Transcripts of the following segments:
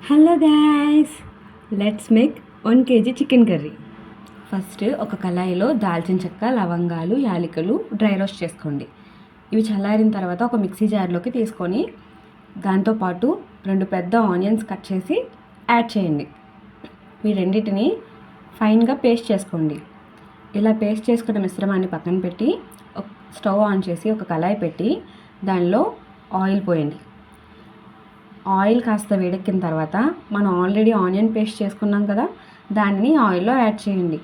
Hello guys, let's make 1 kg chicken curry. First ఒక కళాయిలో దాల్చిన చెక్క, లవంగాలు, యాలకులు డ్రై రోస్ట్ చేసుకోండి. ఇవి చల్లారిన తర్వాత ఒక మిక్సీ జార్లోకి తీసుకొని దాంతోపాటు 2 పెద్ద ఆనియన్స్ కట్ చేసి యాడ్ చేయండి. ఈ రెండింటిని ఫైన్గా పేస్ట్ చేసుకోండి. ఇలా పేస్ట్ చేసుకున్న మిశ్రమాన్ని పక్కన పెట్టి స్టవ్ ఆన్ చేసి ఒక కళాయి పెట్టి దానిలో ఆయిల్ పోయండి. ఆయిల్ కాస్త వేడెక్కిన తర్వాత మనం ఆల్రెడీ ఆనియన్ పేస్ట్ చేసుకున్నాం కదా, దాన్ని ఆయిల్లో యాడ్ చేయండి.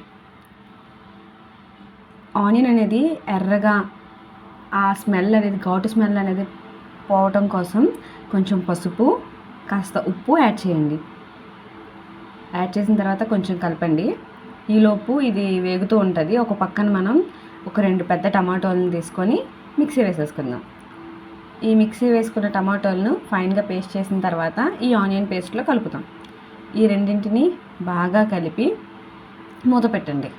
ఆనియన్ అనేది ఎర్రగా ఆ స్మెల్ అనేది ఘాటు స్మెల్ అనేది పోవటం కోసం కొంచెం పసుపు, కాస్త ఉప్పు యాడ్ చేయండి. యాడ్ చేసిన తర్వాత కొంచెం కలపండి. ఈలోపు ఇది వేగుతూ ఉంటుంది. ఒక పక్కన మనం ఒక 2 పెద్ద టమాటోలను తీసుకొని మిక్సీ వేసేసుకుందాం. ఈ మిక్సీ వేసుకున్న టమాటోలను ఫైన్గా పేస్ట్ చేసిన తర్వాత ఈ ఆనియన్ పేస్ట్లో కలుపుతాం. ఈ రెండింటిని బాగా కలిపి మూత పెట్టండి.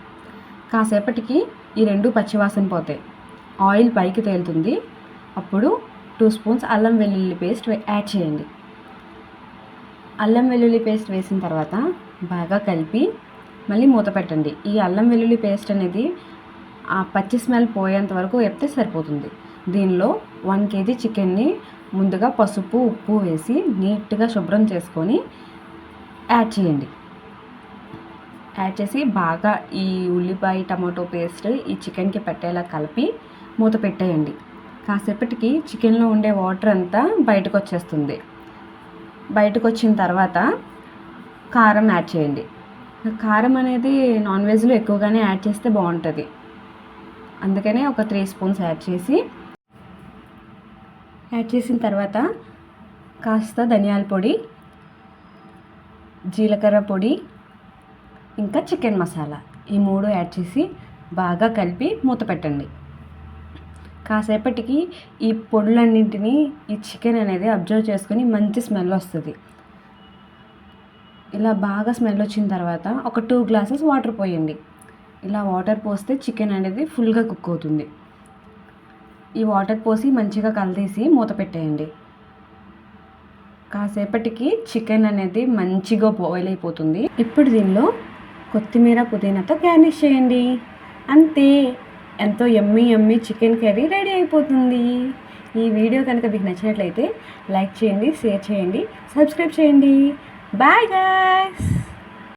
కాసేపటికి ఈ 2 పచ్చివాసన పోతాయి, ఆయిల్ పైకి తేలుతుంది. అప్పుడు 2 స్పూన్స్ అల్లం వెల్లుల్లి పేస్ట్ యాడ్ చేయండి. అల్లం వెల్లుల్లి పేస్ట్ వేసిన తర్వాత బాగా కలిపి మళ్ళీ మూత పెట్టండి. ఈ అల్లం వెల్లుల్లి పేస్ట్ అనేది ఆ పచ్చి స్మెల్ పోయేంత వరకు వేపితే సరిపోతుంది. దీనిలో 1 kg చికెన్ని ముందుగా పసుపు, ఉప్పు వేసి నీట్గా శుభ్రం చేసుకొని యాడ్ చేయండి. యాడ్ చేసి బాగా ఈ ఉల్లిపాయ టమాటో పేస్ట్ ఈ చికెన్కి పెట్టేలా కలిపి మూత పెట్టేయండి. కాసేపటికి చికెన్లో ఉండే వాటర్ అంతా బయటకు వచ్చేస్తుంది. బయటకు వచ్చిన తర్వాత కారం యాడ్ చేయండి. కారం అనేది నాన్ వెజ్లో ఎక్కువగానే యాడ్ చేస్తే బాగుంటుంది. అందుకనే ఒక 3 స్పూన్స్ యాడ్ చేసిన తర్వాత కాస్త ధనియాల పొడి, జీలకర్ర పొడి, ఇంకా చికెన్ మసాలా ఈ 3 యాడ్ చేసి బాగా కలిపి మూత పెట్టండి. కాసేపటికి ఈ పొడులన్నింటినీ ఈ చికెన్ అనేది అబ్జర్వ్ చేసుకొని మంచి స్మెల్ వస్తుంది. ఇలా బాగా స్మెల్ వచ్చిన తర్వాత ఒక 2 గ్లాసెస్ వాటర్ పోయండి. ఇలా వాటర్ పోస్తే చికెన్ అనేది ఫుల్గా కుక్ అవుతుంది. ఈ వాటర్ పోసి మంచిగా కలిపేసి మూత పెట్టేయండి. కాసేపటికి చికెన్ అనేది మంచిగా బాయిల్ అయిపోతుంది. ఇప్పుడు దీనిలో కొత్తిమీర, పుదీనాతో గార్నిష్ చేయండి. అంతే, ఎంతో యమ్మీ చికెన్ కర్రీ రెడీ అయిపోతుంది. ఈ వీడియో కనుక మీకు నచ్చినట్లయితే లైక్ చేయండి, షేర్ చేయండి, సబ్స్క్రైబ్ చేయండి. Bye guys.